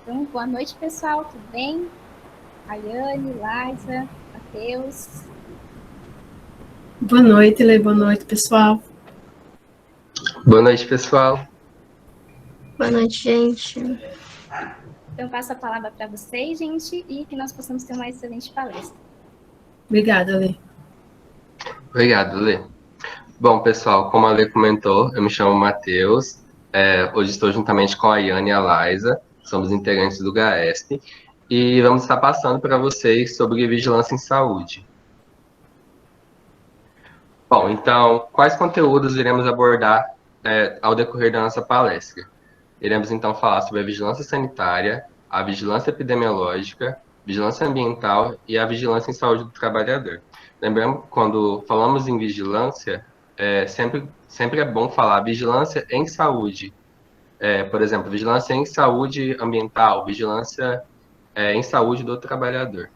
Então, boa noite, pessoal, tudo bem? Rayane, Liza, Matheus. Boa noite, Lê. Boa noite, pessoal. Boa noite, pessoal. Boa noite, gente. Então, eu passo a palavra para vocês, gente, e que nós possamos ter uma excelente palestra. Obrigada, Lê. Obrigado, Lê. Bom, pessoal, como a Lê comentou, eu me chamo Matheus. Hoje estou juntamente com a Yane e a Liza, somos integrantes do GAESP, e vamos estar passando para vocês sobre vigilância em saúde. Bom, então, quais conteúdos iremos abordar ao decorrer da nossa palestra? Iremos, então, falar sobre a vigilância sanitária, a vigilância epidemiológica, vigilância ambiental e a vigilância em saúde do trabalhador. Lembrando, quando falamos em vigilância, sempre é bom falar vigilância em saúde. Por exemplo, vigilância em saúde ambiental, vigilância em saúde do trabalhador.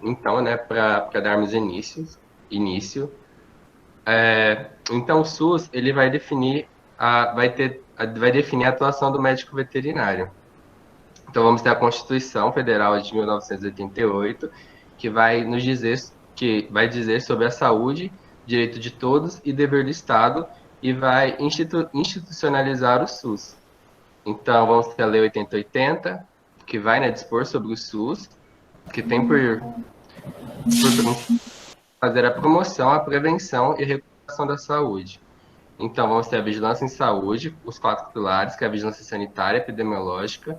Então, né, para darmos início, então o SUS ele vai definir vai definir a atuação do médico veterinário. Então vamos ter a Constituição Federal de 1988, que vai nos dizer sobre a saúde, direito de todos e dever do Estado, e vai institucionalizar o SUS. Então vamos ter a Lei 8080, que vai, né, dispor sobre o SUS, que tem por fazer a promoção, a prevenção e a recuperação da saúde. Então, vamos ter a vigilância em saúde, os 4 pilares, que é a vigilância sanitária, epidemiológica,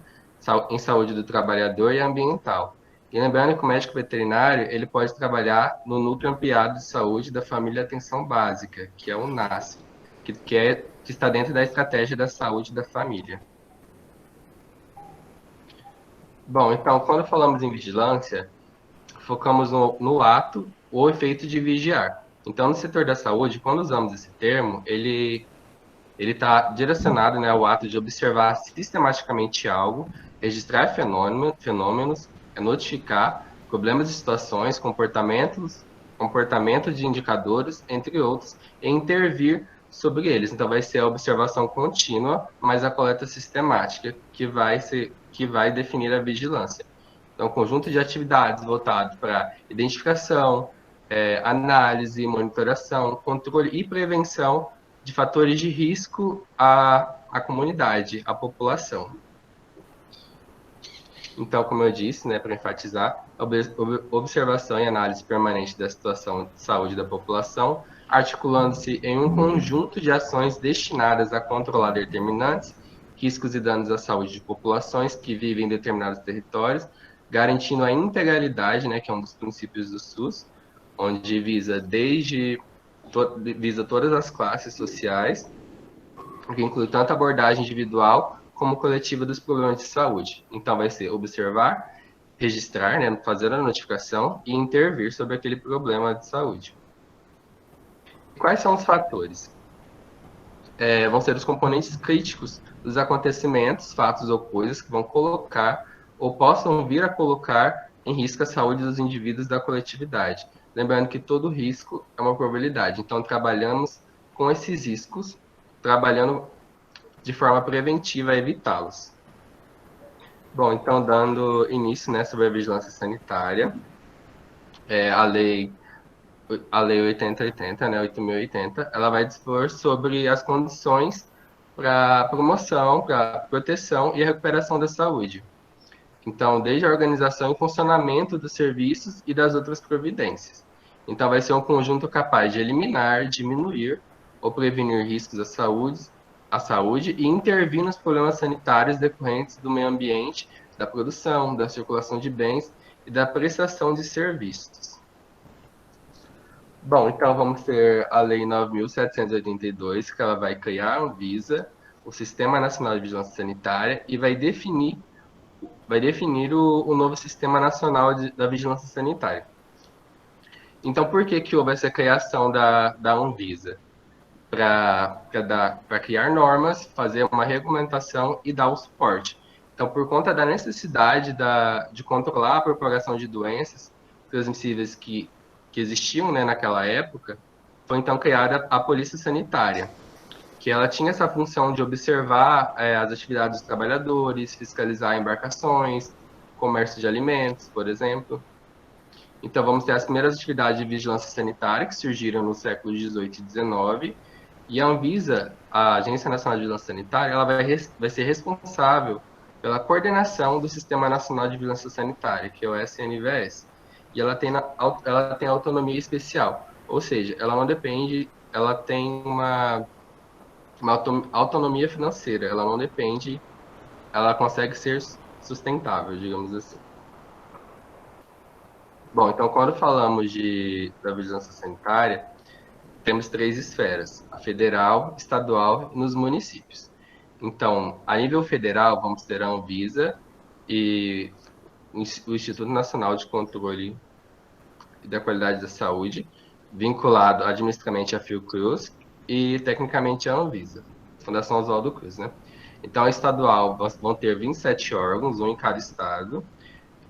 em saúde do trabalhador e ambiental. E lembrando que o médico veterinário, ele pode trabalhar no núcleo ampliado de saúde da família Atenção Básica, que é o NASF, que está dentro da estratégia da saúde da família. Bom, então, quando falamos em vigilância, focamos no ato ou efeito de vigiar. Então, no setor da saúde, quando usamos esse termo, ele está direcionado, né, ao ato de observar sistematicamente algo, registrar fenômenos, notificar problemas e situações, comportamento de indicadores, entre outros, e intervir sobre eles. Então, vai ser a observação contínua, mas a coleta sistemática que vai definir a vigilância. Então, um conjunto de atividades voltadas para identificação, análise, monitoração, controle e prevenção de fatores de risco à comunidade, à população. Então, como eu disse, né, para enfatizar, observação e análise permanente da situação de saúde da população, articulando-se em um conjunto de ações destinadas a controlar determinantes riscos e danos à saúde de populações que vivem em determinados territórios, garantindo a integralidade, né, que é um dos princípios do SUS, onde visa todas as classes sociais, que inclui tanto a abordagem individual como coletiva dos problemas de saúde. Então, vai ser observar, registrar, né, fazer a notificação e intervir sobre aquele problema de saúde. Quais são os fatores? Vão ser os componentes críticos dos acontecimentos, fatos ou coisas que vão colocar ou possam vir a colocar em risco a saúde dos indivíduos da coletividade. Lembrando que todo risco é uma probabilidade. Então, trabalhamos com esses riscos, trabalhando de forma preventiva a evitá-los. Bom, então, dando início, né, sobre a vigilância sanitária, a lei 8080, né, 8080, ela vai dispor sobre as condições para promoção, para proteção e recuperação da saúde. Então, desde a organização e funcionamento dos serviços e das outras providências. Então, vai ser um conjunto capaz de eliminar, diminuir ou prevenir riscos à saúde e intervir nos problemas sanitários decorrentes do meio ambiente, da produção, da circulação de bens e da prestação de serviços. Bom, então vamos ter a Lei 9.782, que ela vai criar a Anvisa, o Sistema Nacional de Vigilância Sanitária, e vai definir o novo Sistema Nacional da Vigilância Sanitária. Então, por que houve essa criação da Anvisa? Para criar normas, fazer uma regulamentação e dar o suporte. Então, por conta da necessidade de controlar a propagação de doenças transmissíveis que existiam, né, naquela época, foi então criada a Polícia Sanitária, que ela tinha essa função de observar as atividades dos trabalhadores, fiscalizar embarcações, comércio de alimentos, por exemplo. Então, vamos ter as primeiras atividades de vigilância sanitária que surgiram no século XVIII e XIX, e a Anvisa, a Agência Nacional de Vigilância Sanitária, ela vai ser responsável pela coordenação do Sistema Nacional de Vigilância Sanitária, que é o SNVS, e ela tem autonomia especial, ou seja, ela não depende, ela tem uma autonomia financeira, ela não depende, ela consegue ser sustentável, digamos assim. Bom, então quando falamos da vigilância sanitária, temos 3 esferas, a federal, estadual e nos municípios. Então, a nível federal, vamos ter a Anvisa e o Instituto Nacional de Controle da Qualidade da Saúde, vinculado administrativamente à Fiocruz e tecnicamente à Anvisa, Fundação Oswaldo Cruz, né? Então, a estadual vão ter 27 órgãos, um em cada estado,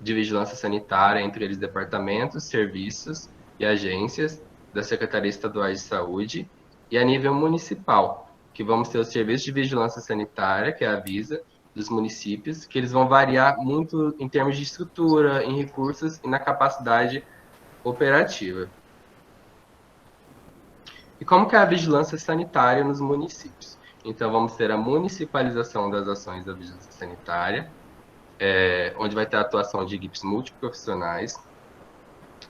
de vigilância sanitária, entre eles departamentos, serviços e agências da Secretaria Estadual de Saúde, e a nível municipal, que vamos ter o Serviço de Vigilância Sanitária, que é a Avisa, dos municípios, que eles vão variar muito em termos de estrutura, em recursos e na capacidade operativa. E como que é a vigilância sanitária nos municípios? Então, vamos ter a municipalização das ações da vigilância sanitária, onde vai ter a atuação de equipes multiprofissionais.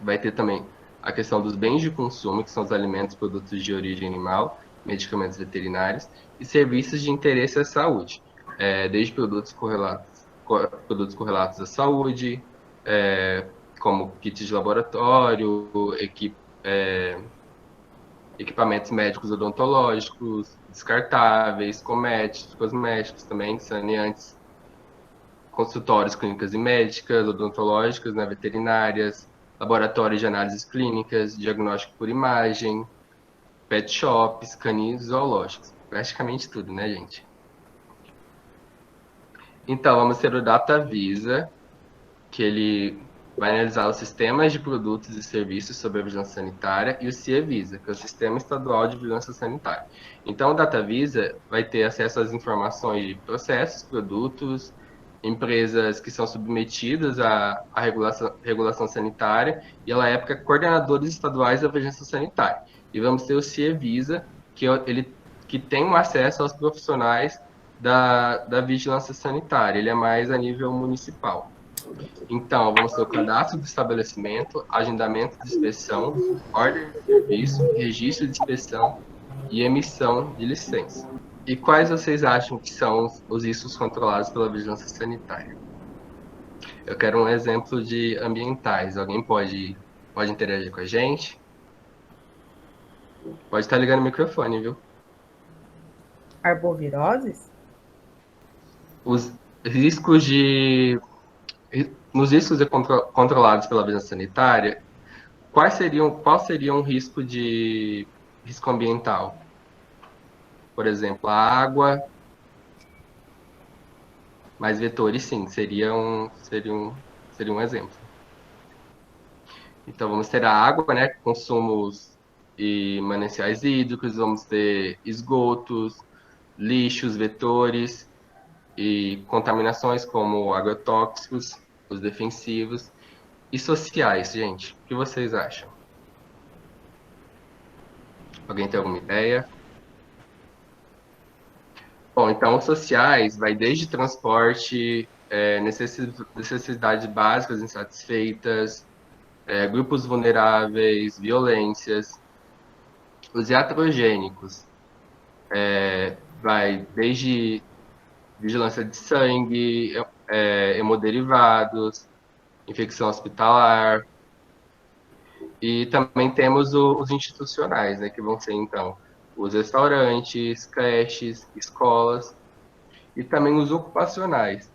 Vai ter também a questão dos bens de consumo, que são os alimentos, produtos de origem animal, medicamentos veterinários e serviços de interesse à saúde, desde produtos correlatos à saúde, como kits de laboratório, equipamentos médicos odontológicos, descartáveis, cosméticos também, saneantes, consultórios, clínicas e médicas, odontológicas, né, veterinárias, laboratórios de análises clínicas, diagnóstico por imagem, pet shops, canis zoológicos. Praticamente tudo, né, gente? Então, vamos ter o DataVisa, que ele vai analisar os sistemas de produtos e serviços sobre a vigilância sanitária, e o CIEVISA, que é o Sistema Estadual de Vigilância Sanitária. Então, o DataVisa vai ter acesso às informações de processos, produtos, empresas que são submetidas à regulação sanitária, e ela é coordenadores estaduais da vigilância sanitária. E vamos ter o CIEVISA, que tem um acesso aos profissionais da vigilância sanitária, ele é mais a nível municipal. Então, vamos ter o cadastro do estabelecimento, agendamento de inspeção, ordem de serviço, registro de inspeção e emissão de licença. E quais vocês acham que são os riscos controlados pela vigilância sanitária? Eu quero um exemplo de ambientais. Alguém pode interagir com a gente? Pode estar ligando o microfone, viu? Arboviroses? Os riscos nos riscos controlados pela vigilância sanitária, qual seria um risco ambiental? Por exemplo, a água, mas vetores sim, seria um exemplo. Então vamos ter a água, né, consumos e mananciais hídricos, vamos ter esgotos, lixos, vetores e contaminações como agrotóxicos, os defensivos e sociais, gente. O que vocês acham? Alguém tem alguma ideia? Bom, então os sociais vai desde transporte, necessidades básicas insatisfeitas, grupos vulneráveis, violências. Os iatrogênicos vai desde vigilância de sangue, hemoderivados, infecção hospitalar. E também temos os institucionais, né, que vão ser, então, os restaurantes, creches, escolas, e também os ocupacionais,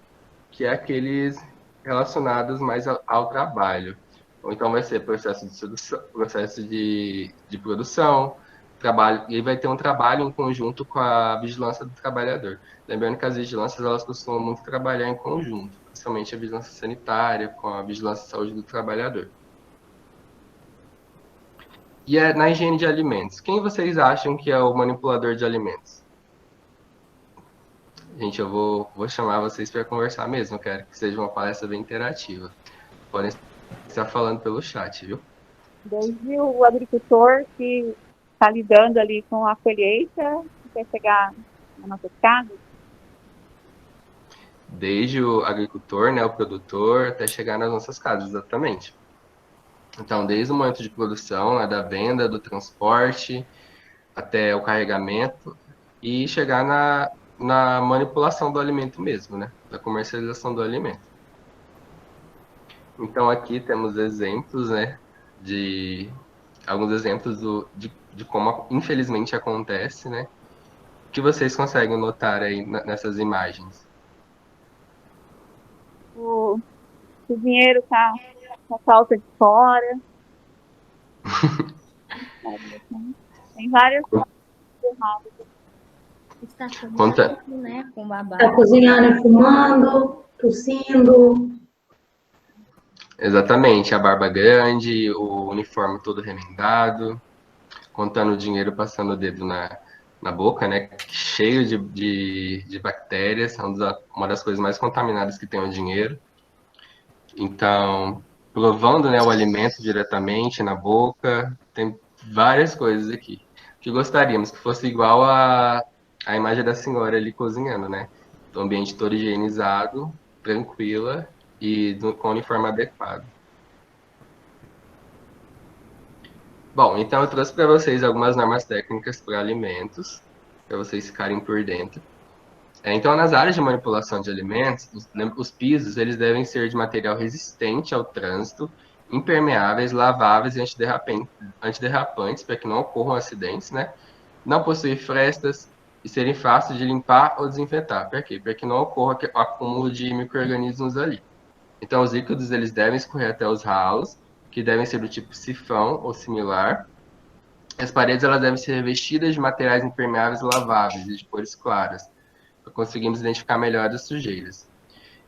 que é aqueles relacionados mais ao trabalho. Então, vai ser processo de produção, trabalho, e vai ter um trabalho em conjunto com a vigilância do trabalhador. Lembrando que as vigilâncias, elas costumam muito trabalhar em conjunto, principalmente a vigilância sanitária com a vigilância de saúde do trabalhador. E na higiene de alimentos, quem vocês acham que é o manipulador de alimentos? Gente, eu vou chamar vocês para conversar mesmo. Eu quero que seja uma palestra bem interativa. Podem estar falando pelo chat, viu? Desde o agricultor que está lidando ali com a colheita, até chegar na nossa casa. Desde o agricultor, né, o produtor, até chegar nas nossas casas, exatamente. Então, desde o momento de produção, né, da venda, do transporte, até o carregamento e chegar na manipulação do alimento mesmo, né, da comercialização do alimento. Então, aqui temos exemplos, né, alguns exemplos de como infelizmente acontece, né, que vocês conseguem notar aí nessas imagens. O cozinheiro tá com a calça de fora. Tem várias coisas erradas. Está Conta- combinando, né, com babá. Tá cozinhando, fumando, tossindo. Exatamente, a barba grande, o uniforme todo remendado, contando o dinheiro, passando o dedo na boca, né? Cheio de bactérias, uma das coisas mais contaminadas que tem o dinheiro. Então, provando, né, o alimento diretamente na boca, tem várias coisas aqui. Que gostaríamos que fosse igual a imagem da senhora ali cozinhando, né? Do ambiente todo higienizado, tranquila e com o uniforme adequado. Bom, então eu trouxe para vocês algumas normas técnicas para alimentos, para vocês ficarem por dentro. Então, nas áreas de manipulação de alimentos, os pisos eles devem ser de material resistente ao trânsito, impermeáveis, laváveis e antiderrapantes, para que não ocorram acidentes, né? Não possuir frestas e serem fáceis de limpar ou desinfetar. Para quê? Para que não ocorra o acúmulo de micro-organismos ali. Então, os líquidos eles devem escorrer até os ralos, que devem ser do tipo sifão ou similar. As paredes elas devem ser revestidas de materiais impermeáveis laváveis e de cores claras, para conseguirmos identificar melhor as sujeiras.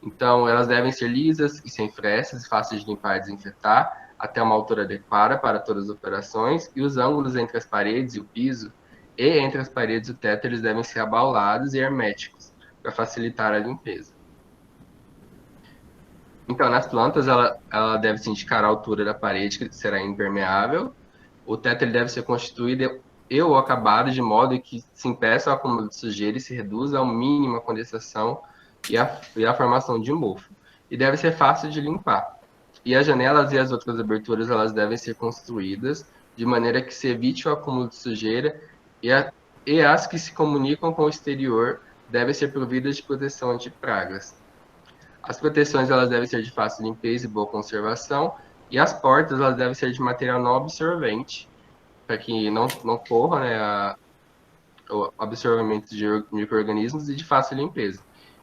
Então, elas devem ser lisas e sem frestas, fáceis de limpar e desinfetar, até uma altura adequada para todas as operações, e os ângulos entre as paredes e o piso, e entre as paredes e o teto, eles devem ser abaulados e herméticos, para facilitar a limpeza. Então, nas plantas, ela deve se indicar a altura da parede, que será impermeável. O teto ele deve ser constituído ou acabado de modo que se impeça o acúmulo de sujeira e se reduza ao mínimo a condensação e a formação de mofo. E deve ser fácil de limpar. E as janelas e as outras aberturas elas devem ser construídas de maneira que se evite o acúmulo de sujeira e as que se comunicam com o exterior devem ser providas de proteção anti-pragas. As proteções elas devem ser de fácil limpeza e boa conservação, e as portas elas devem ser de material não absorvente, para que não ocorra, né, o absorvimento de micro-organismos e de fácil limpeza.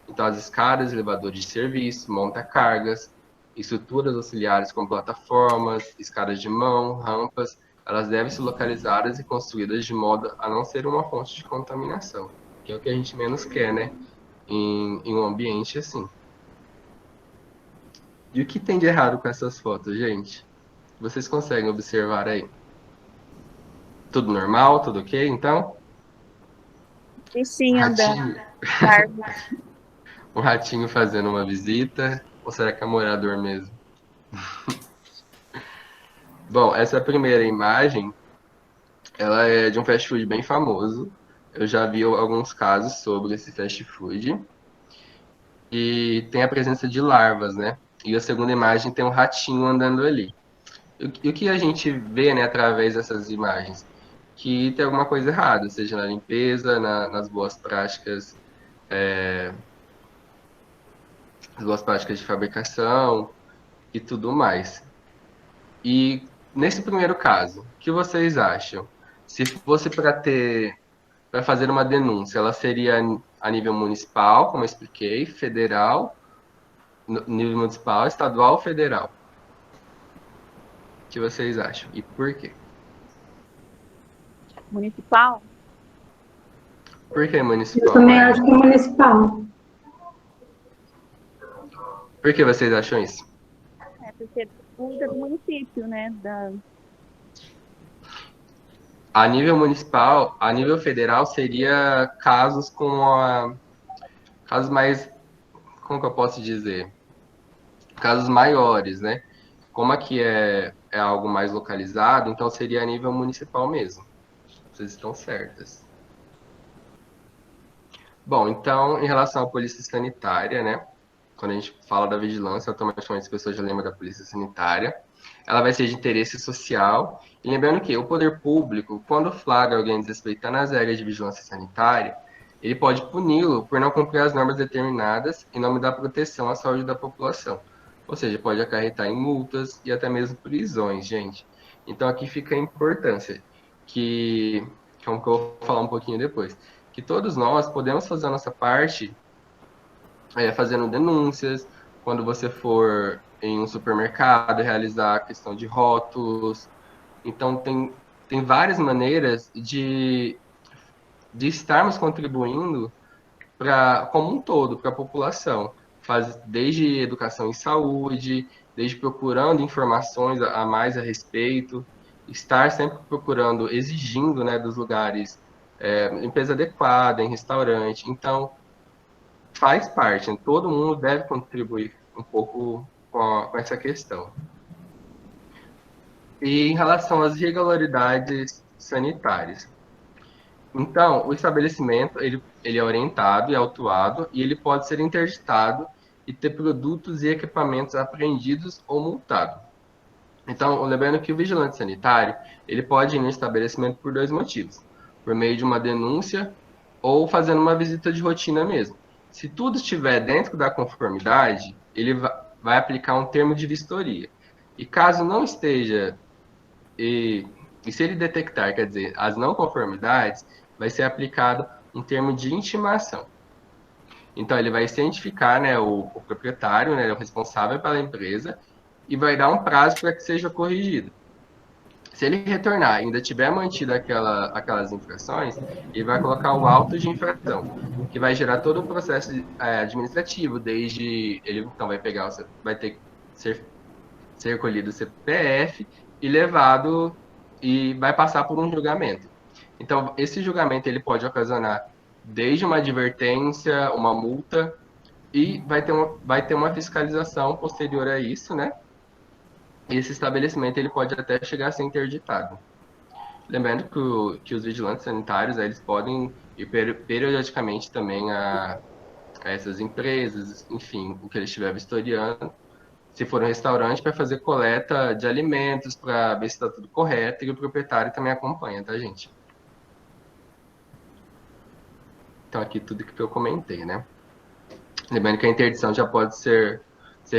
Então, as escadas, elevadores de serviço, monta-cargas, estruturas auxiliares como plataformas, escadas de mão, rampas, elas devem ser localizadas e construídas de modo a não ser uma fonte de contaminação, que é o que a gente menos quer, né, em um ambiente assim. E o que tem de errado com essas fotos, gente? Vocês conseguem observar aí? Tudo normal? Tudo ok, então? Bichinho andando. Ratinho. Um ratinho fazendo uma visita? Ou será que é morador mesmo? Bom, essa primeira imagem, ela é de um fast food bem famoso. Eu já vi alguns casos sobre esse fast food. E tem a presença de larvas, né? E a segunda imagem tem um ratinho andando ali. E o que a gente vê, né, através dessas imagens? Que tem alguma coisa errada, seja na limpeza, nas boas práticas, as boas práticas de fabricação e tudo mais. E nesse primeiro caso, o que vocês acham? Se fosse para fazer uma denúncia, ela seria a nível municipal, como eu expliquei, federal, nível municipal, estadual ou federal? O que vocês acham? E por quê? Municipal? Por que Eu municipal? também acho que é municipal. Por que vocês acham isso? Porque cuida do município, né? A nível municipal, a nível federal seria casos Casos mais, como que eu posso dizer? Casos maiores, né? Como aqui é algo mais localizado, então seria a nível municipal mesmo. Vocês estão certas. Bom, então, em relação à polícia sanitária, né? Quando a gente fala da vigilância, automaticamente as pessoas já lembram da polícia sanitária. Ela vai ser de interesse social. E lembrando que o poder público, quando flagra alguém desrespeitando as regras de vigilância sanitária, ele pode puni-lo por não cumprir as normas determinadas em nome da proteção à saúde da população. Ou seja, pode acarretar em multas e até mesmo prisões, gente. Então aqui fica a importância, como que eu vou falar um pouquinho depois, que todos nós podemos fazer a nossa parte fazendo denúncias, quando você for em um supermercado, realizar a questão de rótulos. Então, tem várias maneiras de estarmos contribuindo como um todo, para a população. Desde educação em saúde, desde procurando informações a mais a respeito, estar sempre procurando, exigindo, né, dos lugares limpeza adequada, em restaurante. Então, faz parte, né? Todo mundo deve contribuir um pouco com essa questão. E em relação às irregularidades sanitárias. Então, o estabelecimento ele é orientado e autuado e ele pode ser interditado e ter produtos e equipamentos apreendidos ou multados. Então, lembrando que o vigilante sanitário ele pode ir no estabelecimento por dois motivos: por meio de uma denúncia ou fazendo uma visita de rotina mesmo. Se tudo estiver dentro da conformidade, ele vai aplicar um termo de vistoria. E caso não esteja, e se ele detectar, quer dizer, as não conformidades, vai ser aplicado um termo de intimação. Então, ele vai cientificar, né, o proprietário, né, o responsável pela empresa, e vai dar um prazo para que seja corrigido. Se ele retornar e ainda tiver mantido aquelas infrações, ele vai colocar o auto de infração, que vai gerar todo o processo administrativo, desde ele então vai ter que ser colhido o CPF e levado e vai passar por um julgamento. Então, esse julgamento ele pode ocasionar desde uma advertência, uma multa, e vai ter uma fiscalização posterior a isso, né? Esse estabelecimento ele pode até chegar a ser interditado. Lembrando que os vigilantes sanitários eles podem ir periodicamente também a essas empresas, enfim, o que eles estiver vistoriando, se for um restaurante, para fazer coleta de alimentos, para ver se está tudo correto, e o proprietário também acompanha, tá, gente? Então, aqui tudo que eu comentei, né? Lembrando que a interdição já pode ser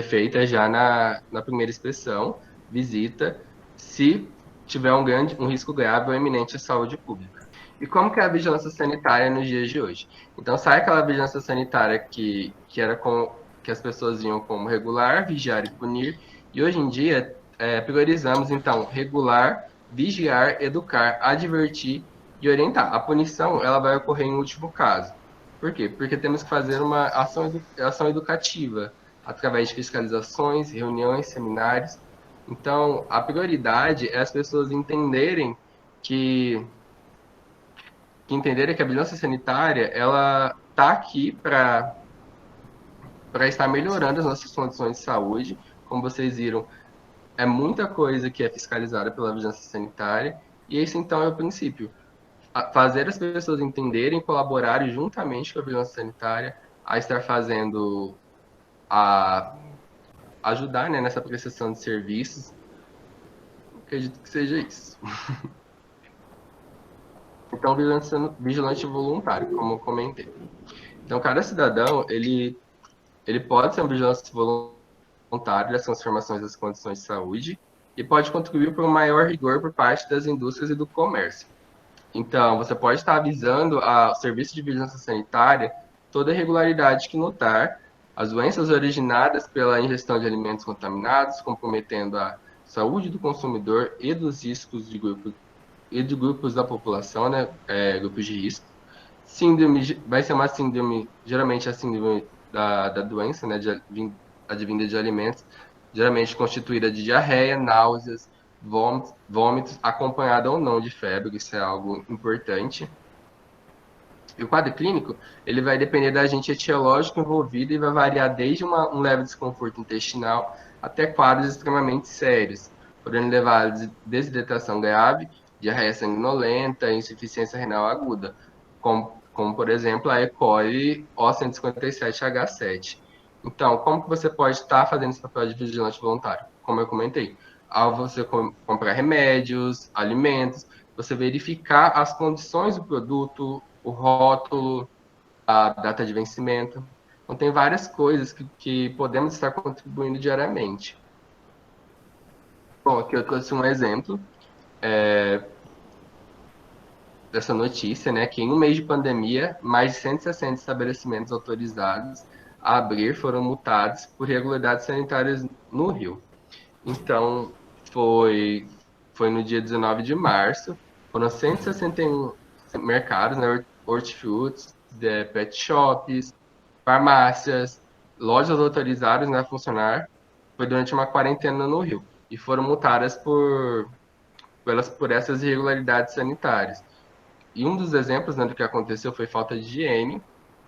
feita já na primeira inspeção, visita, se tiver um risco grave ou iminente à saúde pública. E como que é a vigilância sanitária nos dias de hoje? Então, sai aquela vigilância sanitária que que as pessoas iam como regular, vigiar e punir, e hoje em dia priorizamos, então, regular, vigiar, educar, advertir e orientar. A punição ela vai ocorrer em último caso. Por quê? Porque temos que fazer uma ação educativa, através de fiscalizações, reuniões, seminários. Então, a prioridade é as pessoas entenderem que a vigilância sanitária ela está aqui para estar melhorando as nossas condições de saúde. Como vocês viram, é muita coisa que é fiscalizada pela vigilância sanitária, e esse então é o princípio. Fazer as pessoas entenderem, colaborarem juntamente com a vigilância sanitária, a estar fazendo ajudar, né, nessa prestação de serviços. Acredito que seja isso. Então, vigilante voluntário, como eu comentei. Então, cada cidadão, ele pode ser um vigilante voluntário das transformações das condições de saúde e pode contribuir para um maior rigor por parte das indústrias e do comércio. Então, você pode estar avisando ao serviço de vigilância sanitária toda irregularidade que notar, as doenças originadas pela ingestão de alimentos contaminados, comprometendo a saúde do consumidor e dos riscos de grupos da população, né, grupos de risco. Síndrome, vai ser uma síndrome, geralmente a síndrome da doença, né, advinda de alimentos, geralmente constituída de diarreia, náuseas, vômitos, acompanhada ou não de febre, isso é algo importante. E o quadro clínico, ele vai depender da agente etiológico envolvido e vai variar desde um leve desconforto intestinal até quadros extremamente sérios, podendo levar a desidratação grave, diarreia sanguinolenta e insuficiência renal aguda, como por exemplo, a E. coli O157H7. Então, como que você pode estar fazendo esse papel de vigilante voluntário? Como eu comentei, ao você comprar remédios, alimentos, você verificar as condições do produto, o rótulo, a data de vencimento. Então, tem várias coisas que podemos estar contribuindo diariamente. Bom, aqui eu trouxe um exemplo dessa notícia, né, que em um mês de pandemia, mais de 160 estabelecimentos autorizados a abrir foram multados por irregularidades sanitárias no Rio. Então, foi no dia 19 de março, foram 161 mercados, né, hortifrutis, pet shops, farmácias, lojas autorizadas, né, a funcionar, foi durante uma quarentena no Rio, e foram multadas por essas irregularidades sanitárias. E um dos exemplos, né, do que aconteceu foi falta de higiene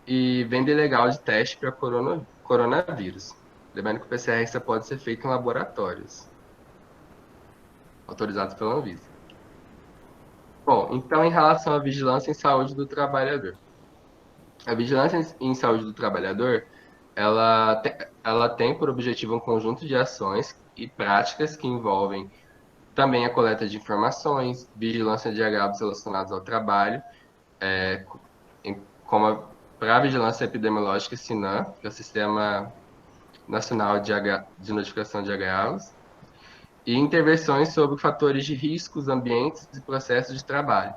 e venda ilegal de teste para coronavírus. Lembrando que o PCR só pode ser feito em laboratórios autorizados pela Anvisa. Bom, então em relação à vigilância em saúde do trabalhador. A vigilância em saúde do trabalhador, ela tem por objetivo um conjunto de ações e práticas que envolvem também a coleta de informações, vigilância de agravos relacionados ao trabalho, como para a vigilância epidemiológica SINAM, que é o Sistema Nacional de Notificação de Agravos, e intervenções sobre fatores de riscos, ambientes e processos de trabalho,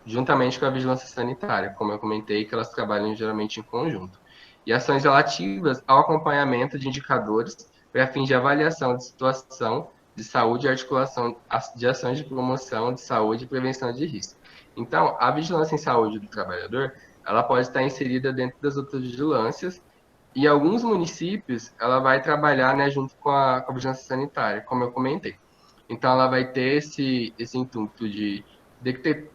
juntamente com a vigilância sanitária, como eu comentei, que elas trabalham geralmente em conjunto. E ações relativas ao acompanhamento de indicadores para fins de avaliação de situação de saúde e articulação de ações de promoção de saúde e prevenção de risco. Então, a vigilância em saúde do trabalhador, ela pode estar inserida dentro das outras vigilâncias, e alguns municípios, ela vai trabalhar, né, junto com a vigilância sanitária, como eu comentei. Então, ela vai ter esse intuito de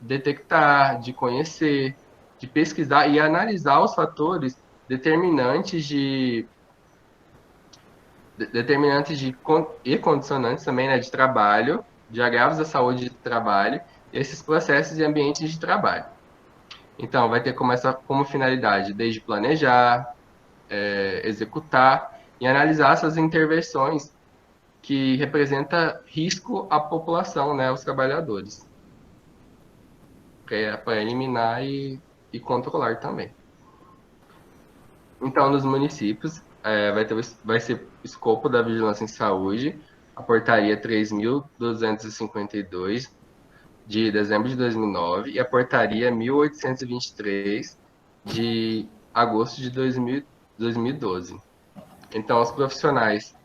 detectar, de conhecer, de pesquisar e analisar os fatores e condicionantes também, né, de trabalho, de agravos à saúde de trabalho, e esses processos e ambientes de trabalho. Então, vai ter como finalidade desde planejar, executar e analisar essas intervenções que representa risco à população, né, aos trabalhadores, para eliminar e controlar também. Então, nos municípios, vai ser o escopo da vigilância em saúde, a portaria 3.252 de dezembro de 2009 e a portaria 1.823 de agosto de 2012. Então, os profissionais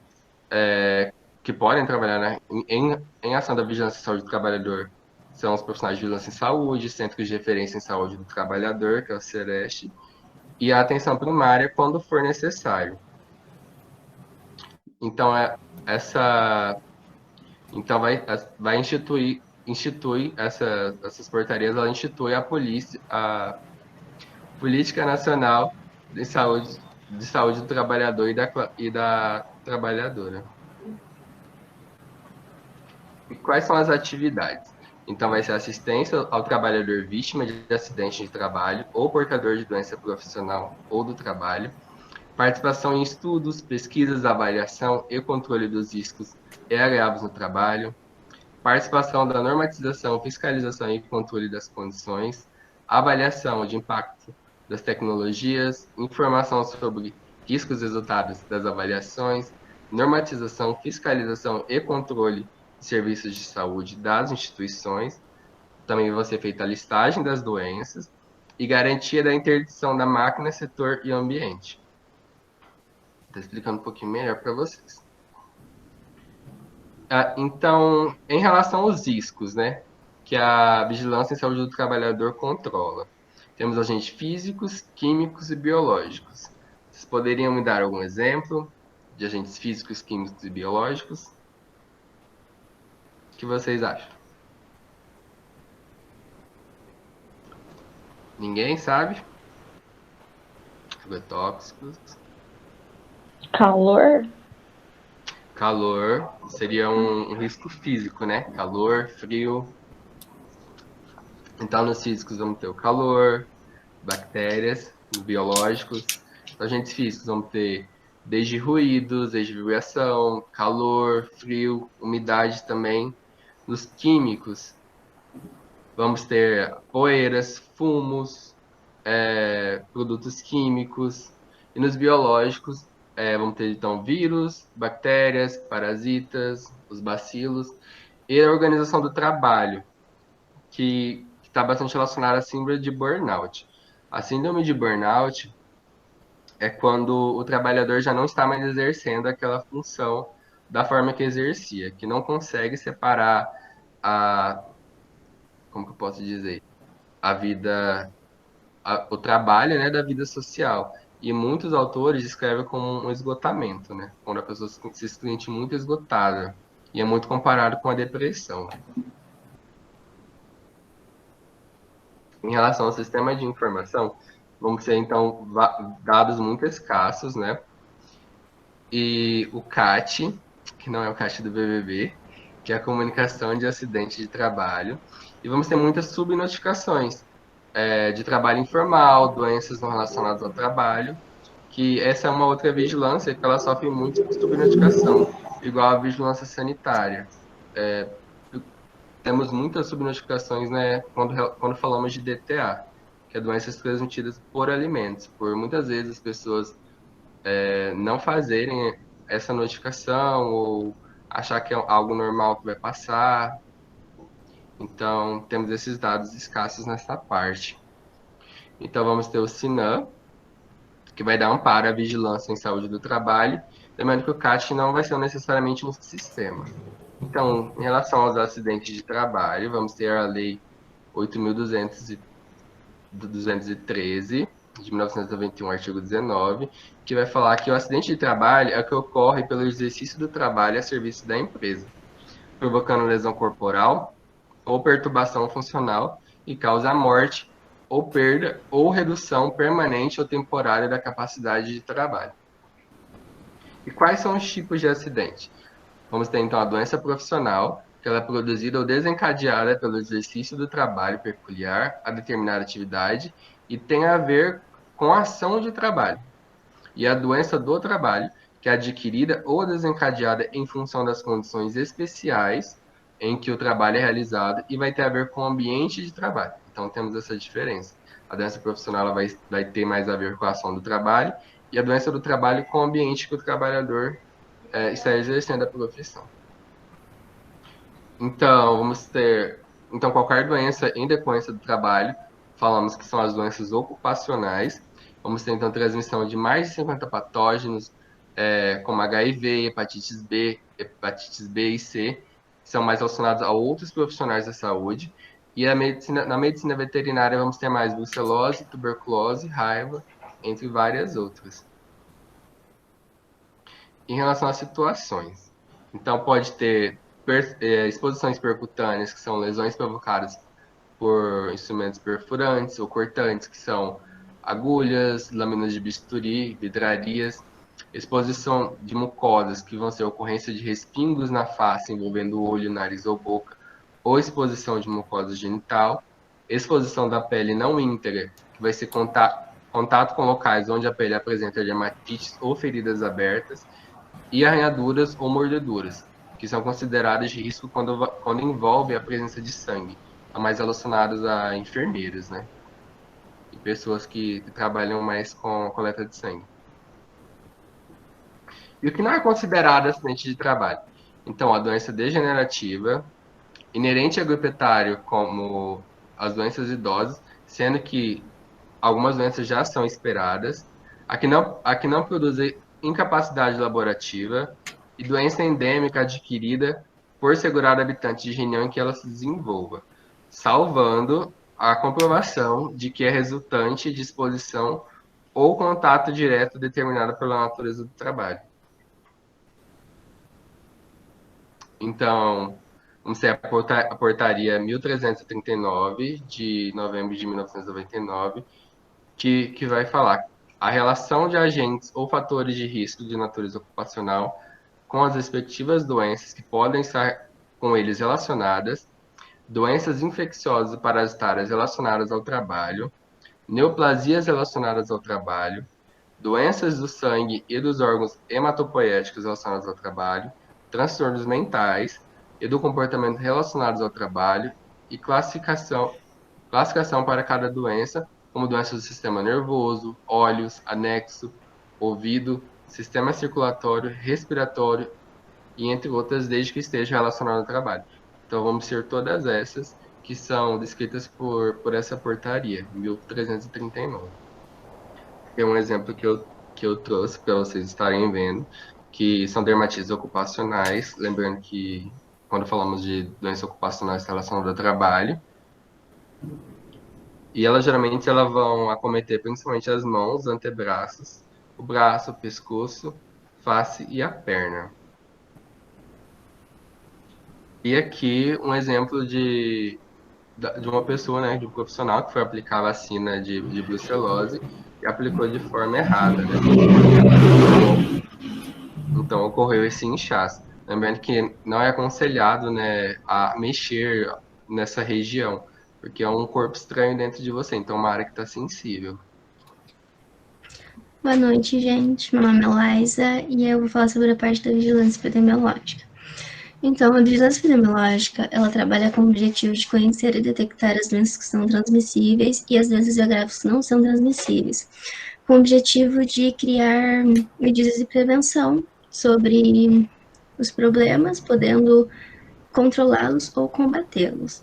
que podem trabalhar, né, em ação da vigilância em saúde do trabalhador são os profissionais de vigilância em saúde, centros de referência em saúde do trabalhador, que é o CEREST, e a atenção primária quando for necessário. Então, vai instituir essas portarias, ela institui a Política Nacional de Saúde do Trabalhador e da Trabalhadora. E quais são as atividades? Então, vai ser assistência ao trabalhador vítima de acidente de trabalho ou portador de doença profissional ou do trabalho, participação em estudos, pesquisas, avaliação e controle dos riscos e agravos no trabalho, participação da normatização, fiscalização e controle das condições, avaliação de impacto das tecnologias, informação sobre riscos resultados das avaliações, normatização, fiscalização e controle de serviços de saúde das instituições. Também vai ser feita a listagem das doenças e garantia da interdição da máquina, setor e ambiente. Estou explicando um pouquinho melhor para vocês. Então, em relação aos riscos, né, que a vigilância em saúde do trabalhador controla, temos agentes físicos, químicos e biológicos. Vocês poderiam me dar algum exemplo de agentes físicos, químicos e biológicos? O que vocês acham? Ninguém sabe? Agrotóxicos. Calor? Calor seria um risco físico, né? Calor, frio. Então, nos físicos vamos ter o calor, bactérias, biológicos. Nos agentes físicos vamos ter desde ruídos, desde vibração, calor, frio, umidade também. Nos químicos, vamos ter poeiras, fumos, produtos químicos. E nos biológicos, vamos ter então vírus, bactérias, parasitas, os bacilos. E a organização do trabalho, que está bastante relacionada à síndrome de burnout. A síndrome de burnout é quando o trabalhador já não está mais exercendo aquela função da forma que exercia, que não consegue separar a, como que eu posso dizer, a vida, o trabalho, né, da vida social. E muitos autores descrevem como um esgotamento, né, quando a pessoa se sente muito esgotada. E é muito comparado com a depressão. Em relação ao sistema de informação, vamos ter, então, dados muito escassos, né? E o CAT, que não é o CAT do BBB, que é a comunicação de acidente de trabalho. E vamos ter muitas subnotificações de trabalho informal, doenças não relacionadas ao trabalho, que essa é uma outra vigilância que ela sofre muito de subnotificação, igual a vigilância sanitária. Temos muitas subnotificações, né, quando falamos de DTA, que é doenças transmitidas por alimentos, por muitas vezes as pessoas não fazerem essa notificação ou achar que é algo normal que vai passar. Então, temos esses dados escassos nessa parte. Então, vamos ter o SINAM, que vai dar amparo à vigilância em saúde do trabalho, lembrando que o CAT não vai ser necessariamente um sistema. Então, em relação aos acidentes de trabalho, vamos ter a Lei 8.213, de 1991, artigo 19, que vai falar que o acidente de trabalho é o que ocorre pelo exercício do trabalho a serviço da empresa, provocando lesão corporal ou perturbação funcional e causa a morte ou perda ou redução permanente ou temporária da capacidade de trabalho. E quais são os tipos de acidente? Vamos ter, então, a doença profissional, que ela é produzida ou desencadeada pelo exercício do trabalho peculiar a determinada atividade e tem a ver com a ação de trabalho. E a doença do trabalho, que é adquirida ou desencadeada em função das condições especiais em que o trabalho é realizado e vai ter a ver com o ambiente de trabalho. Então, temos essa diferença. A doença profissional ela vai ter mais a ver com a ação do trabalho e a doença do trabalho com o ambiente que o trabalhador está exercendo a profissão. Então, vamos ter qualquer doença em decorrência do trabalho, falamos que são as doenças ocupacionais. Vamos ter, então, transmissão de mais de 50 patógenos, como HIV, hepatites B e C, que são mais relacionados a outros profissionais da saúde. E na medicina veterinária vamos ter mais brucelose, tuberculose, raiva, entre várias outras. Em relação às situações, então pode ter exposições percutâneas, que são lesões provocadas por instrumentos perfurantes ou cortantes, que são agulhas, lâminas de bisturi, vidrarias, exposição de mucosas, que vão ser ocorrência de respingos na face envolvendo o olho, nariz ou boca, ou exposição de mucosa genital, exposição da pele não íntegra, que vai ser contato com locais onde a pele apresenta dermatites ou feridas abertas, e arranhaduras ou mordeduras, que são consideradas de risco quando envolve a presença de sangue, são mais relacionadas a enfermeiras, né? E pessoas que trabalham mais com a coleta de sangue. E o que não é considerado acidente de trabalho? Então, a doença degenerativa, inerente ao grupo etário, como as doenças idosas, sendo que algumas doenças já são esperadas, a que não produzem incapacidade laborativa e doença endêmica adquirida por segurado habitante de região em que ela se desenvolva, salvando a comprovação de que é resultante de exposição ou contato direto determinado pela natureza do trabalho. Então, Vamos ser a portaria 1339, de novembro de 1999, que vai falar a relação de agentes ou fatores de risco de natureza ocupacional com as respectivas doenças que podem estar com eles relacionadas, doenças infecciosas e parasitárias relacionadas ao trabalho, neoplasias relacionadas ao trabalho, doenças do sangue e dos órgãos hematopoéticos relacionados ao trabalho, transtornos mentais e do comportamento relacionados ao trabalho e classificação para cada doença, como doenças do sistema nervoso, olhos, anexo, ouvido, sistema circulatório, respiratório e entre outras, desde que esteja relacionado ao trabalho. Então, vamos ser todas essas que são descritas por essa portaria, 1339. Tem um exemplo que eu trouxe para vocês estarem vendo, que são dermatites ocupacionais, lembrando que quando falamos de doença ocupacional está relacionada ao trabalho, e elas geralmente vão acometer principalmente as mãos, antebraços, o braço, o pescoço, face e a perna. E aqui um exemplo de uma pessoa, né, de um profissional que foi aplicar a vacina de brucelose e aplicou de forma errada, né? Então ocorreu esse inchaço. Lembrando que não é aconselhado, né, a mexer nessa região, porque é um corpo estranho dentro de você, então é uma área que está sensível. Boa noite, gente. Meu nome é Laisa e eu vou falar sobre a parte da vigilância epidemiológica. Então, a vigilância epidemiológica, ela trabalha com o objetivo de conhecer e detectar as doenças que são transmissíveis e as doenças e agravos que não são transmissíveis, com o objetivo de criar medidas de prevenção sobre os problemas, podendo controlá-los ou combatê-los.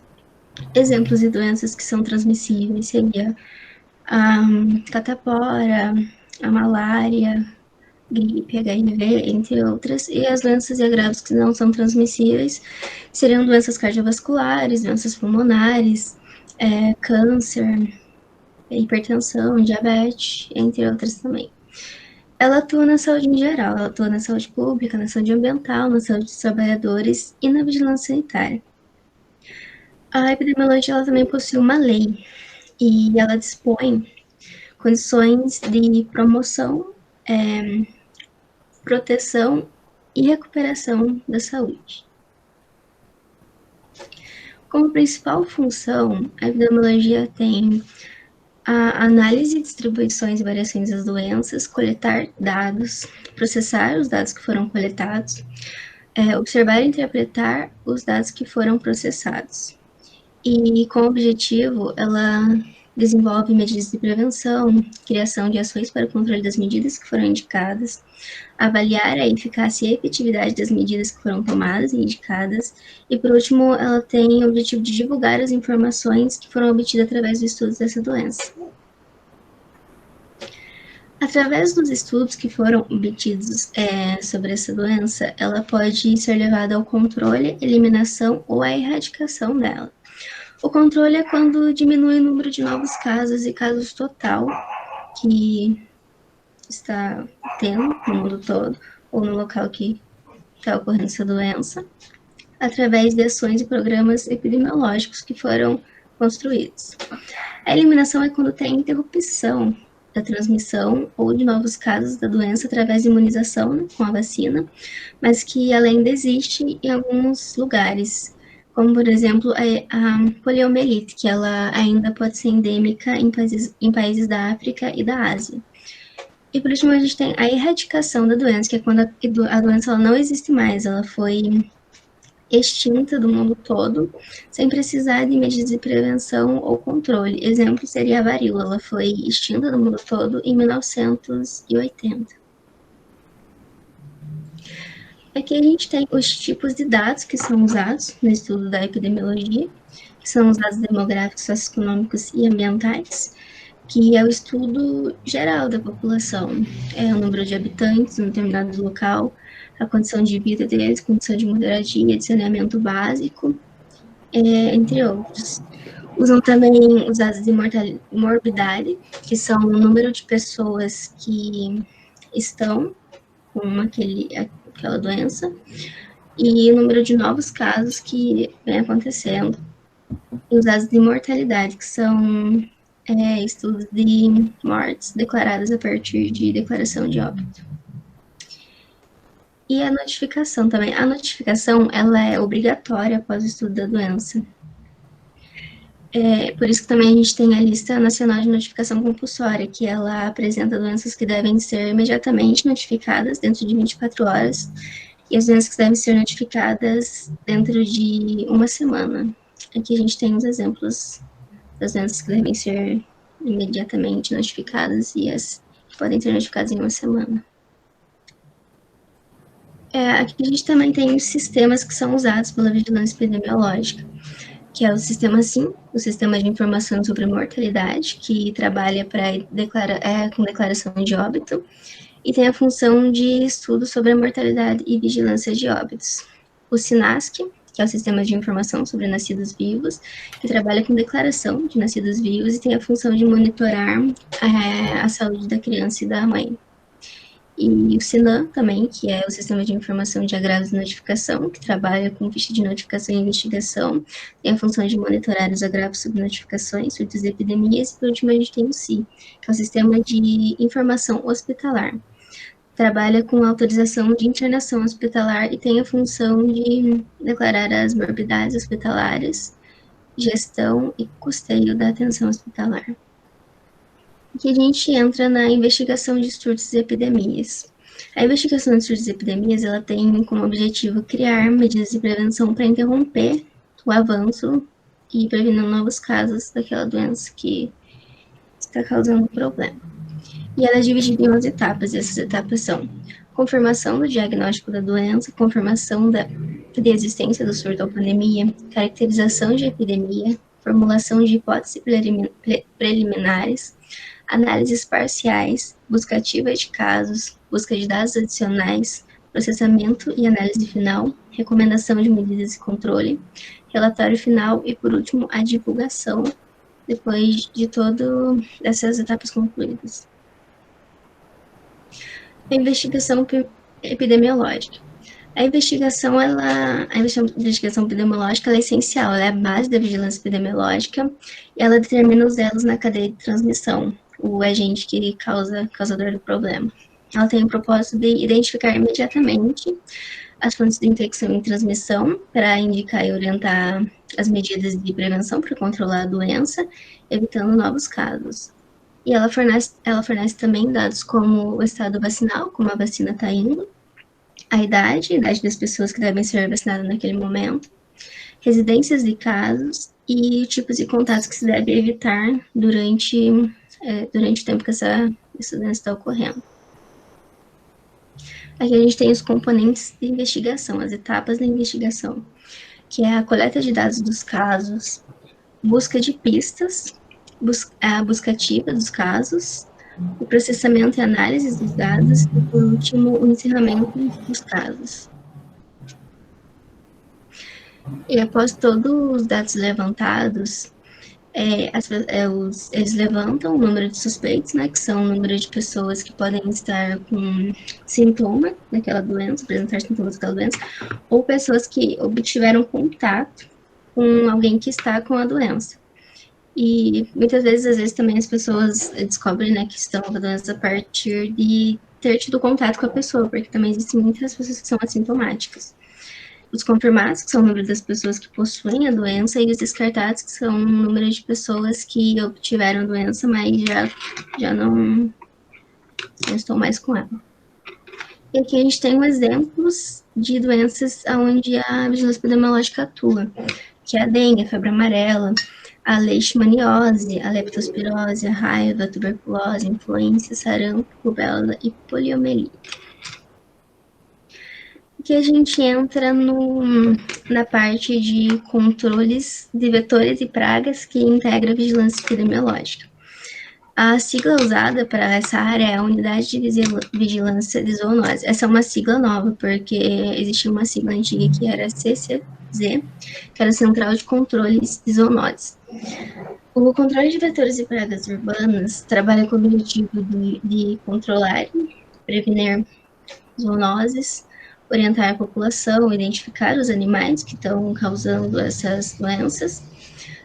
Exemplos de doenças que são transmissíveis seria a catapora, a malária, gripe, HIV, entre outras, e as doenças e agravos que não são transmissíveis seriam doenças cardiovasculares, doenças pulmonares, câncer, hipertensão, diabetes, entre outras também. Ela atua na saúde em geral, ela atua na saúde pública, na saúde ambiental, na saúde dos trabalhadores e na vigilância sanitária. A epidemiologia ela também possui uma lei e ela dispõe condições de promoção, proteção e recuperação da saúde. Como principal função, a epidemiologia tem a análise, distribuições e variações das doenças, coletar dados, processar os dados que foram coletados, observar e interpretar os dados que foram processados. E, com o objetivo, ela desenvolve medidas de prevenção, criação de ações para o controle das medidas que foram indicadas, avaliar a eficácia e efetividade das medidas que foram tomadas e indicadas, e, por último, ela tem o objetivo de divulgar as informações que foram obtidas através dos estudos dessa doença. Através dos estudos que foram obtidos sobre essa doença, ela pode ser levada ao controle, eliminação ou à erradicação dela. O controle é quando diminui o número de novos casos e casos total que está tendo no mundo todo, ou no local que está ocorrendo essa doença, através de ações e programas epidemiológicos que foram construídos. A eliminação é quando tem interrupção da transmissão ou de novos casos da doença através de imunização, né, com a vacina, mas que ela ainda existe em alguns lugares, como, por exemplo, a poliomielite, que ela ainda pode ser endêmica em países da África e da Ásia. E, por último, a gente tem a erradicação da doença, que é quando a doença ela não existe mais, ela foi extinta do mundo todo, sem precisar de medidas de prevenção ou controle. Exemplo seria a varíola, ela foi extinta do mundo todo em 1980. Aqui a gente tem os tipos de dados que são usados no estudo da epidemiologia, que são os dados demográficos, socioeconômicos e ambientais, que é o estudo geral da população, é o número de habitantes em um determinado local, a condição de vida deles, condição de moradia, de saneamento básico, entre outros. Usam também os dados de morbidade, que são o número de pessoas que estão com aquela doença, e o número de novos casos que vem acontecendo, e os dados de mortalidade, que são estudos de mortes declaradas a partir de declaração de óbito. E a notificação também. A notificação, ela é obrigatória após o estudo da doença. Por isso que também a gente tem a Lista Nacional de Notificação Compulsória, que ela apresenta doenças que devem ser imediatamente notificadas dentro de 24 horas, e as doenças que devem ser notificadas dentro de uma semana. Aqui a gente tem os exemplos das doenças que devem ser imediatamente notificadas e as que podem ser notificadas em uma semana. Aqui a gente também tem os sistemas que são usados pela vigilância epidemiológica, que é o sistema SIM, o Sistema de Informação sobre Mortalidade, que trabalha com declaração de óbito, e tem a função de estudo sobre a mortalidade e vigilância de óbitos. O SINASC, que é o Sistema de Informação sobre Nascidos Vivos, que trabalha com declaração de nascidos vivos e tem a função de monitorar a saúde da criança e da mãe. E o SINAM também, que é o Sistema de Informação de Agravos e Notificação, que trabalha com ficha de notificação e investigação, tem a função de monitorar os agravos sobre notificações, surtos e epidemias, e por último a gente tem o SI, que é o Sistema de Informação Hospitalar. Trabalha com autorização de internação hospitalar e tem a função de declarar as morbidades hospitalares, gestão e custeio da atenção hospitalar. Aqui a gente entra na investigação de surtos e epidemias. A investigação de surtos e epidemias, ela tem como objetivo criar medidas de prevenção para interromper o avanço e prevenir novos casos daquela doença que está causando problema. E ela é dividida em 11 etapas, e essas etapas são confirmação do diagnóstico da doença, confirmação de existência do surto ou pandemia, caracterização de epidemia, formulação de hipóteses preliminares, análises parciais, busca ativa de casos, busca de dados adicionais, processamento e análise final, recomendação de medidas de controle, relatório final e, por último, a divulgação, depois de todas essas etapas concluídas. A investigação epidemiológica. A investigação epidemiológica ela é essencial, ela é a base da vigilância epidemiológica e ela determina os elos na cadeia de transmissão, o agente causador do problema. Ela tem o propósito de identificar imediatamente as fontes de infecção e transmissão para indicar e orientar as medidas de prevenção para controlar a doença, evitando novos casos. E ela fornece também dados como o estado vacinal, como a vacina está indo, a idade das pessoas que devem ser vacinadas naquele momento, residências de casos e tipos de contatos que se deve evitar durante o tempo que essa doença está ocorrendo. Aqui a gente tem os componentes de investigação, as etapas da investigação, que é a coleta de dados dos casos, busca de pistas, a busca ativa dos casos, o processamento e análise dos dados e, por último, o encerramento dos casos. E após todos os dados levantados, eles levantam o número de suspeitos, né, que são o número de pessoas que podem estar com sintoma daquela doença, apresentar sintomas daquela doença, ou pessoas que obtiveram contato com alguém que está com a doença. E muitas vezes, às vezes também as pessoas descobrem, né, que estão com a doença a partir de ter tido contato com a pessoa, porque também existem muitas pessoas que são assintomáticas. Os confirmados, que são o número das pessoas que possuem a doença, e os descartados, que são o número de pessoas que obtiveram a doença, mas já não estão mais com ela. E aqui a gente tem exemplos de doenças onde a vigilância epidemiológica atua, que é a dengue, a febre amarela, a leishmaniose, a leptospirose, a raiva, a tuberculose, a influenza, sarampo, rubéola e poliomielite. Aqui a gente entra na parte de controles de vetores e pragas que integra a vigilância epidemiológica. A sigla usada para essa área é a Unidade de Vigilância de Zoonose. Essa é uma sigla nova, porque existia uma sigla antiga que era CCZ, que era Central de Controles de Zoonoses. O controle de vetores e pragas urbanas trabalha com o objetivo de controlar e prevenir zoonoses, orientar a população, identificar os animais que estão causando essas doenças,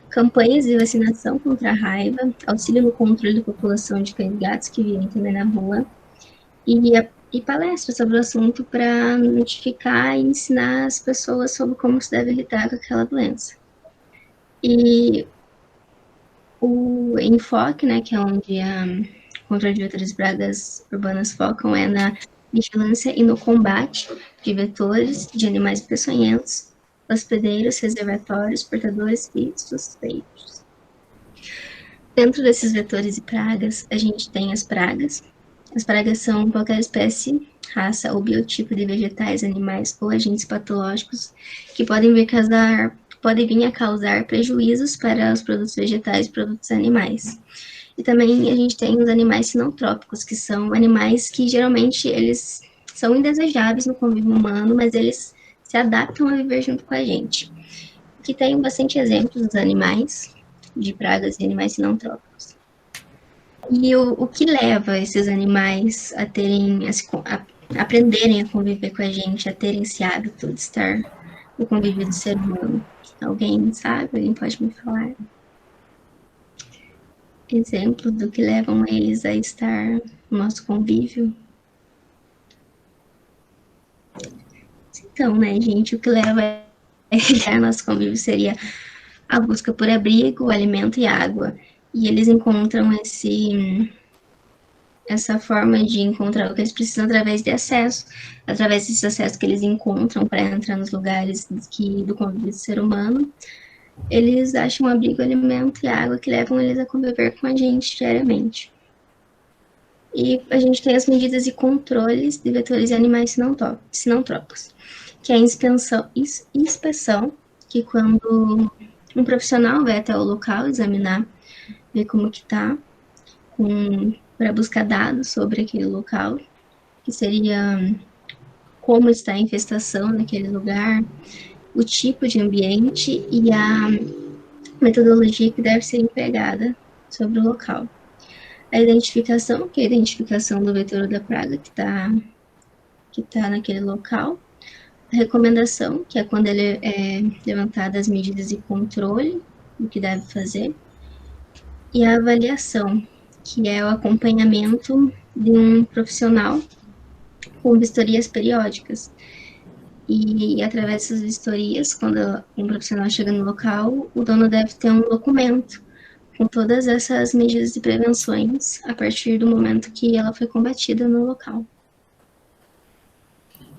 campanhas de vacinação contra a raiva, auxílio no controle da população de cães e gatos que vivem também na rua, e palestras sobre o assunto para notificar e ensinar as pessoas sobre como se deve lidar com aquela doença. E o enfoque, né, que é onde a contra de vetores pragas urbanas focam, é na vigilância e no combate de vetores de animais peçonhentos, hospedeiros, reservatórios, portadores e suspeitos. Dentro desses vetores e pragas, a gente tem as pragas. As pragas são qualquer espécie, raça ou biotipo de vegetais, animais ou agentes patológicos que podem vir a causar prejuízos para os produtos vegetais e produtos animais. E também a gente tem os animais sinotrópicos, que são animais que geralmente eles são indesejáveis no convívio humano, mas eles se adaptam a viver junto com a gente. Aqui tem bastante exemplos dos animais, de pragas e animais sinotrópicos. E o que leva esses animais a aprenderem a conviver com a gente, a terem esse hábito de estar no convívio do ser humano? Alguém sabe? Alguém pode me falar? Exemplos do que levam eles a estar no nosso convívio? Então, né, gente, o que leva a estar no nosso convívio seria a busca por abrigo, alimento e água. E eles encontram essa forma de encontrar o que eles precisam através desses acessos que eles encontram para entrar nos lugares do convívio do ser humano. Eles acham abrigo, alimento e água que levam eles a conviver com a gente diariamente. E a gente tem as medidas e controles de vetores e animais sinotrópicos, que é a inspeção, que quando um profissional vai até o local examinar, ver como que está, para buscar dados sobre aquele local, que seria como está a infestação naquele lugar, o tipo de ambiente e a metodologia que deve ser empregada sobre o local. A identificação, que é a identificação do vetor da praga que tá naquele local. A recomendação, que é quando ele é levantada as medidas de controle do que deve fazer. E a avaliação, que é o acompanhamento de um profissional com vistorias periódicas. E através dessas vistorias, quando um profissional chega no local, o dono deve ter um documento com todas essas medidas de prevenções a partir do momento que ela foi combatida no local.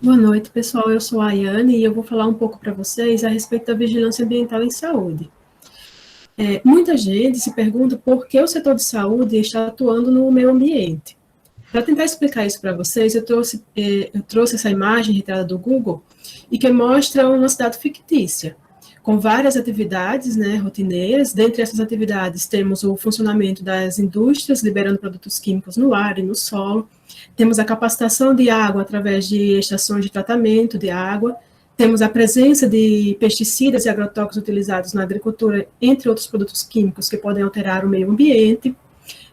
Boa noite, pessoal. Eu sou a Ayane e eu vou falar um pouco para vocês a respeito da vigilância ambiental em saúde. Muita gente se pergunta por que o setor de saúde está atuando no meio ambiente. Para tentar explicar isso para vocês, eu trouxe essa imagem retirada do Google e que mostra uma cidade fictícia, com várias atividades, né, rotineiras. Dentre essas atividades, temos o funcionamento das indústrias, liberando produtos químicos no ar e no solo. Temos a capacitação de água através de estações de tratamento de água. Temos a presença de pesticidas e agrotóxicos utilizados na agricultura, entre outros produtos químicos que podem alterar o meio ambiente.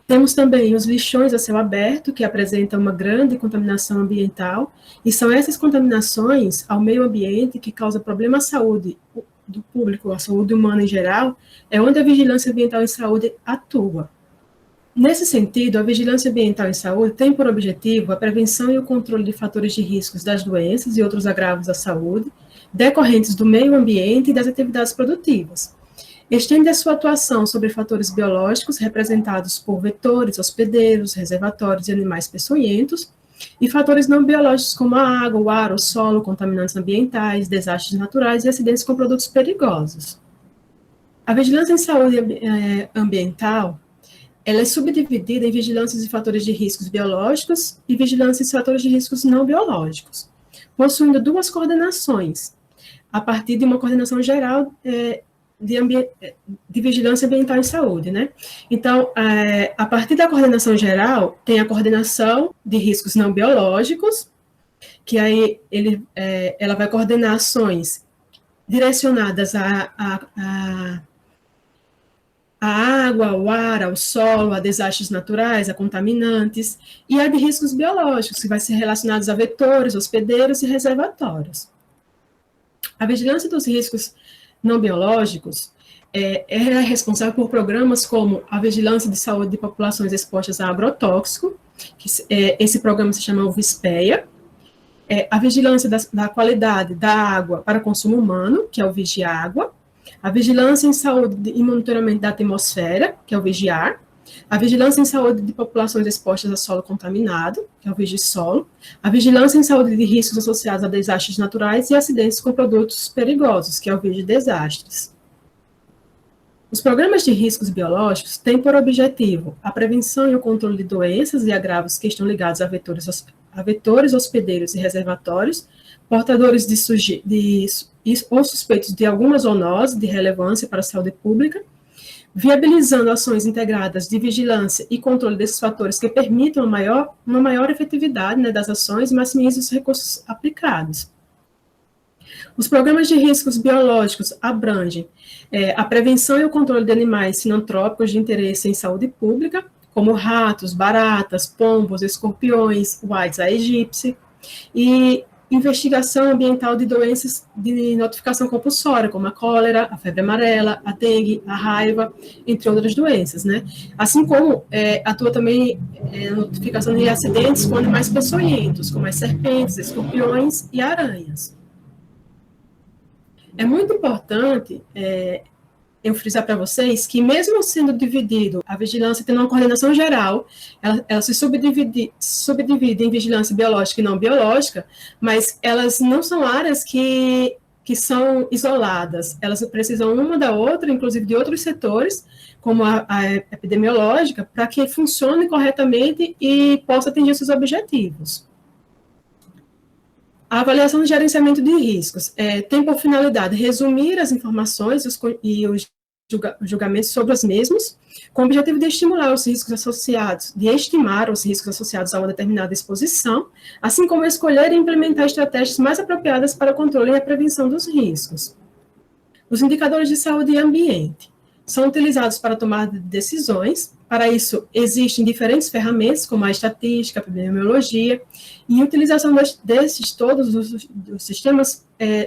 Temos também os lixões a céu aberto, que apresentam uma grande contaminação ambiental, e são essas contaminações ao meio ambiente que causam problema à saúde do público, à saúde humana em geral, é onde a vigilância ambiental em saúde atua. Nesse sentido, a vigilância ambiental em saúde tem por objetivo a prevenção e o controle de fatores de riscos das doenças e outros agravos à saúde, decorrentes do meio ambiente e das atividades produtivas. Estende a sua atuação sobre fatores biológicos representados por vetores, hospedeiros, reservatórios e animais peçonhentos, e fatores não biológicos como a água, o ar, o solo, contaminantes ambientais, desastres naturais e acidentes com produtos perigosos. A vigilância em saúde ambiental, ela é subdividida em vigilâncias de fatores de riscos biológicos e vigilância de fatores de riscos não biológicos, possuindo duas coordenações, a partir de uma coordenação geral de vigilância ambiental em saúde, né? Então, a partir da coordenação geral, tem a coordenação de riscos não biológicos, que aí ela vai coordenar ações direcionadas a água, o ar, o solo, a desastres naturais, a contaminantes, e a de riscos biológicos, que vai ser relacionados a vetores, hospedeiros e reservatórios. A vigilância dos riscos não biológicos é responsável por programas como a vigilância de saúde de populações expostas a agrotóxico, esse programa se chama o VISPEA, a vigilância da qualidade da água para consumo humano, que é o Vigiágua, a vigilância em saúde e monitoramento da atmosfera, que é o Vigiar, a vigilância em saúde de populações expostas a solo contaminado, que é o Vigisolo, a vigilância em saúde de riscos associados a desastres naturais e acidentes com produtos perigosos, que é o Vigidesastres. Os programas de riscos biológicos têm por objetivo a prevenção e o controle de doenças e agravos que estão ligados a vetores, hospedeiros e reservatórios, portadores ou suspeitos de alguma zoonose de relevância para a saúde pública, viabilizando ações integradas de vigilância e controle desses fatores que permitam uma maior efetividade, né, das ações e maximizem os recursos aplicados. Os programas de riscos biológicos abrangem a prevenção e o controle de animais sinantrópicos de interesse em saúde pública, como ratos, baratas, pombos, escorpiões, o Aedes aegypti, e investigação ambiental de doenças de notificação compulsória, como a cólera, a febre amarela, a dengue, a raiva, entre outras doenças, né? Assim como atua também a notificação de acidentes com animais peçonhentos, como as serpentes, escorpiões e aranhas. É muito importante eu frisar para vocês que, mesmo sendo dividido, a vigilância tendo uma coordenação geral, ela se subdivide em vigilância biológica e não biológica, mas elas não são áreas que são isoladas, elas precisam uma da outra, inclusive de outros setores, como a epidemiológica, para que funcione corretamente e possa atingir seus objetivos. A avaliação do gerenciamento de riscos tem por finalidade resumir as informações e os julgamentos sobre os mesmos, com o objetivo de estimular os riscos associados, de estimar os riscos associados a uma determinada exposição, assim como escolher e implementar estratégias mais apropriadas para o controle e a prevenção dos riscos. Os indicadores de saúde e ambiente são utilizados para tomar decisões. Para isso, existem diferentes ferramentas, como a estatística, a epidemiologia, e a utilização desses todos os sistemas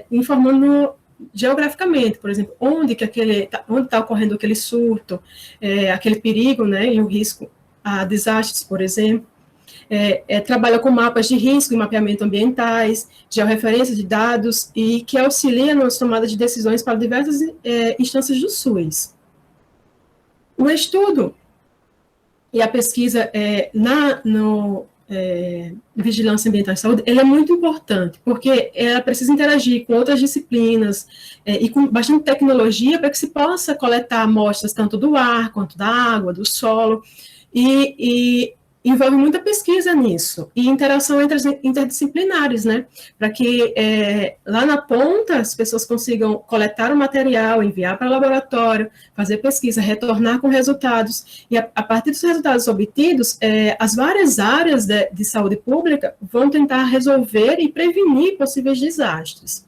informando geograficamente, por exemplo, onde está ocorrendo aquele surto, aquele perigo, né, e o risco a desastres, por exemplo. Trabalha com mapas de risco e mapeamento ambientais, georreferência de dados, e que auxilia nas tomadas de decisões para diversas instâncias do SUS. O estudo e a pesquisa vigilância ambiental e saúde, ele é muito importante, porque ela precisa interagir com outras disciplinas e com bastante tecnologia para que se possa coletar amostras tanto do ar, quanto da água, do solo, e envolve muita pesquisa nisso, e interação entre as interdisciplinares, né, para que lá na ponta as pessoas consigam coletar o material, enviar para o laboratório, fazer pesquisa, retornar com resultados, e a partir dos resultados obtidos, as várias áreas de saúde pública vão tentar resolver e prevenir possíveis desastres.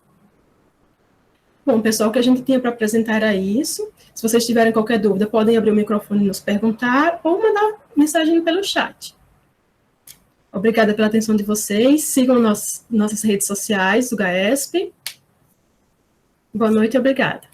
Bom, pessoal, o que a gente tinha para apresentar era isso. Se vocês tiverem qualquer dúvida, podem abrir o microfone e nos perguntar, ou mandar mensagem pelo chat. Obrigada pela atenção de vocês. Sigam nossas redes sociais do GAESP. Boa noite e obrigada.